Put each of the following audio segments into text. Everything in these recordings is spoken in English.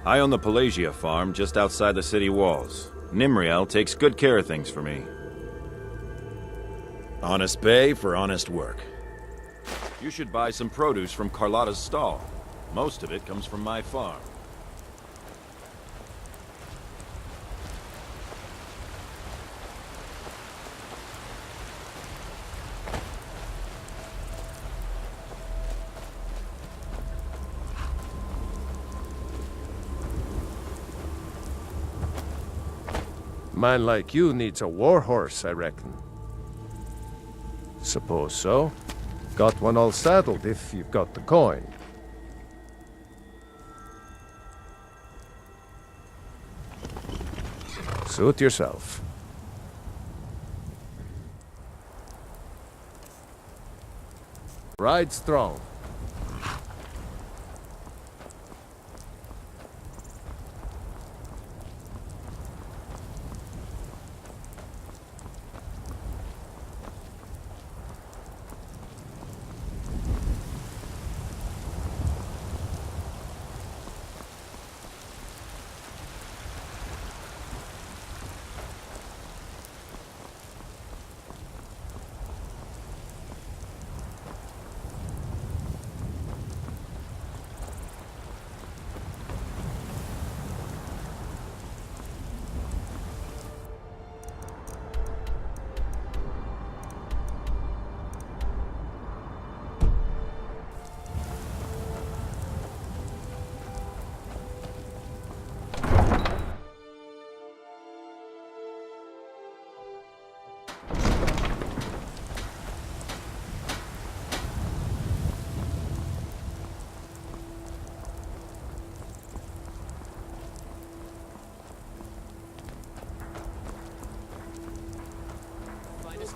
I own the Pelagia farm just outside the city walls. Nimriel takes good care of things for me. Honest pay for honest work. You should buy some produce from Carlotta's stall. Most of it comes from my farm. Man like you needs a warhorse, I reckon. Suppose so. Got one all saddled if you've got the coin. Suit yourself. Ride strong.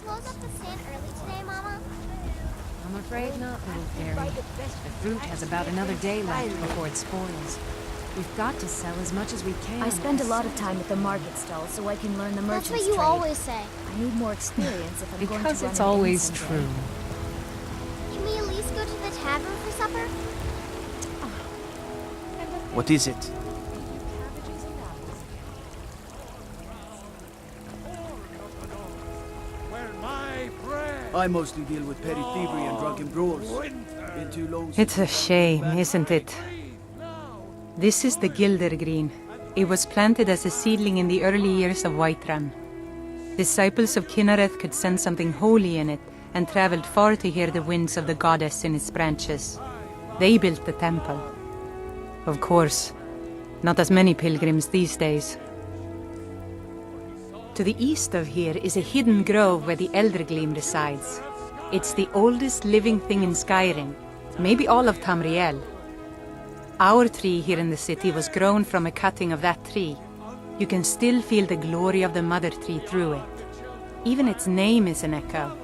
Close up the stand early today, Mama? I'm afraid not, little fairy. The fruit has about another day left before it spoils. We've got to sell as much as we can. I spend a lot of time at the market stall so I can learn the merchant's That's what you trade. always say. I need more experience if I'm going to Because run it's an inn always someday. true. Can we at least go to the tavern for supper? What is it? I mostly deal with petty thievery and drunken brawls. Been too long since It's a shame, isn't it? This is the Gildergreen. It was planted as a seedling in the early years of Whiterun. Disciples of Kynareth could sense something holy in it and traveled far to hear the winds of the goddess in its branches. They built the temple. Of course, not as many pilgrims these days. To the east of here is a hidden grove where the Eldergleam resides. It's the oldest living thing in Skyrim, maybe all of Tamriel. Our tree here in the city was grown from a cutting of that tree. You can still feel the glory of the mother tree through it. Even its name is an echo.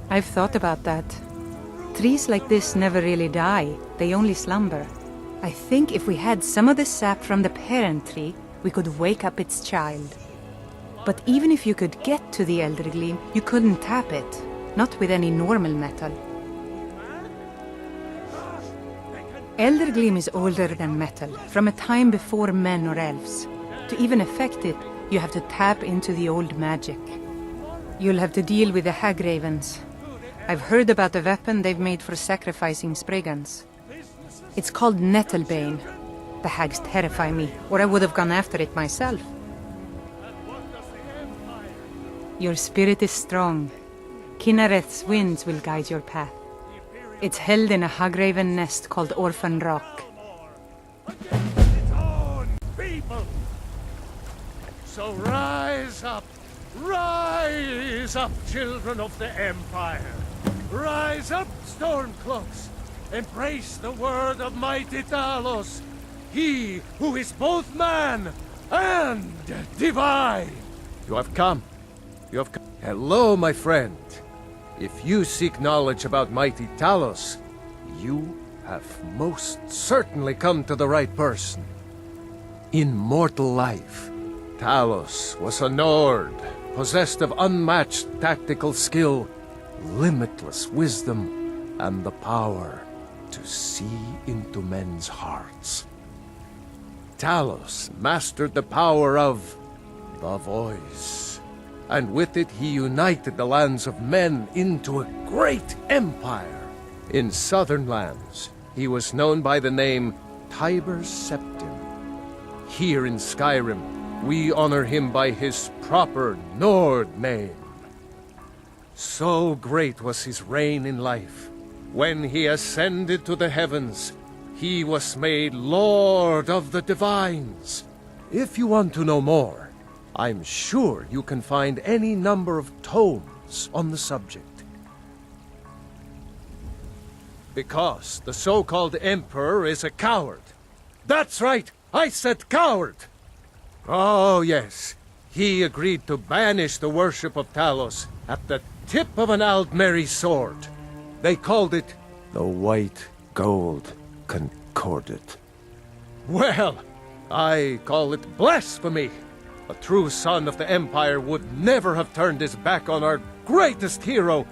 I've thought about that. Trees like this never really die, they only slumber. I think if we had some of the sap from the parent tree, we could wake up its child. But even if you could get to the Eldergleam, you couldn't tap it, not with any normal metal. Eldergleam is older than metal, from a time before men or elves. To even affect it, you have to tap into the old magic. You'll have to deal with the Hagravens. I've heard about the weapon they've made for sacrificing Spriggans. It's called Nettlebane. The hags terrify me, or I would have gone after it myself. Your spirit is strong. Kynareth's winds will guide your path. It's held in a Hagraven nest called Orphan Rock. Its own people! So rise up, children of the Empire! Rise up, Stormcloaks! Embrace the word of mighty Talos, he who is both man and divine! You have come. You have come. Hello, my friend. If you seek knowledge about mighty Talos, you have most certainly come to the right person. In mortal life, Talos was a Nord, possessed of unmatched tactical skill, limitless wisdom, and the power to see into men's hearts. Talos mastered the power of the voice, and with it he united the lands of men into a great empire. In southern lands, he was known by the name Tiber Septim. Here in Skyrim, we honor him by his proper Nord name. So great was his reign in life. When he ascended to the heavens, he was made Lord of the Divines. If you want to know more, I'm sure you can find any number of tomes on the subject. Because the so-called Emperor is a coward. That's right, I said coward! Oh yes, he agreed to banish the worship of Talos at the tip of an Aldmeri sword. They called it the White Gold Concordat. Well, I call it blasphemy. A true son of the Empire would never have turned his back on our greatest hero.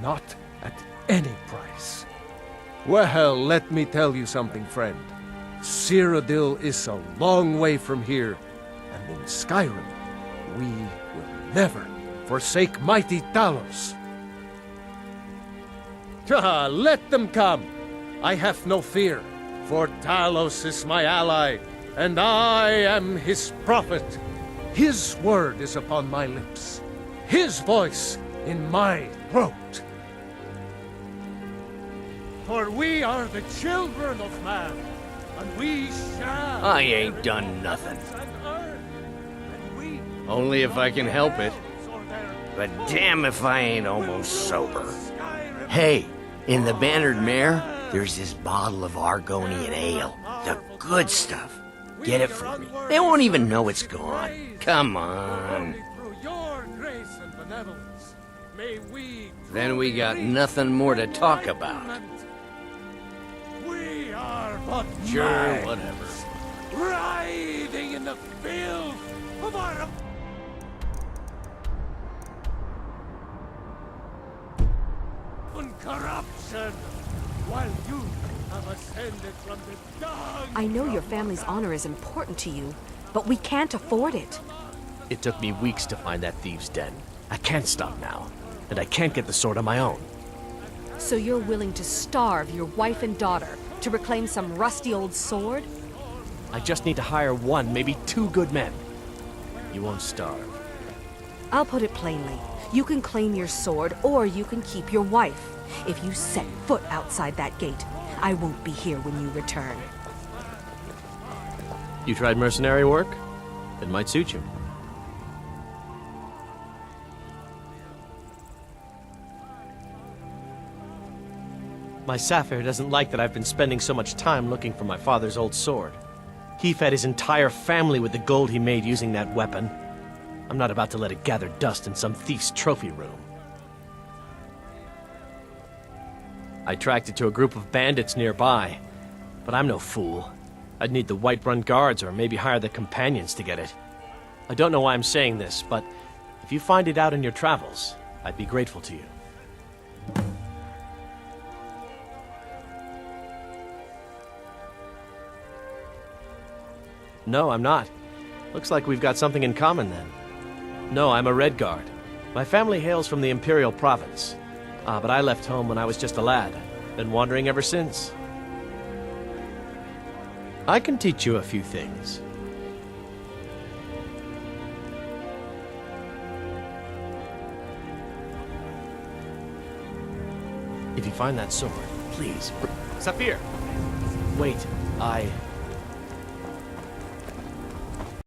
Not at any price. Well, let me tell you something, friend. Cyrodiil is a long way from here, and in Skyrim, we will never forsake mighty Talos. Let them come. I have no fear, for Talos is my ally, and I am his prophet. His word is upon my lips, his voice in my throat. For we are the children of man, and we shall... I ain't done nothing. Only if I can help it. But damn if I ain't almost sober. Hey, in the Bannered Mare, there's this bottle of Argonian ale. The good stuff. Get it for me. They won't even know it's gone. Come on. Then we got nothing more to talk about. We are but Sure, men, whatever. writhing in the filth of our... corruption, while you have ascended from the dung. I know your family's honor is important to you, but we can't afford it. It took me weeks to find that thieves' den. I can't stop now, and I can't get the sword on my own. So you're willing to starve your wife and daughter to reclaim some rusty old sword? I just need to hire one, maybe two good men. You won't starve. I'll put it plainly. You can claim your sword, or you can keep your wife. If you set foot outside that gate, I won't be here when you return. You tried mercenary work? It might suit you. My Sapphire doesn't like that I've been spending so much time looking for my father's old sword. He fed his entire family with the gold he made using that weapon. I'm not about to let it gather dust in some thief's trophy room. I tracked it to a group of bandits nearby, but I'm no fool. I'd need the Whiterun guards or maybe hire the companions to get it. I don't know why I'm saying this, but if you find it out in your travels, I'd be grateful to you. No, I'm not. Looks like we've got something in common then. No, I'm a Red Guard. My family hails from the Imperial Province. But I left home when I was just a lad. Been wandering ever since. I can teach you a few things. If you find that sword, please... Saphir! Wait,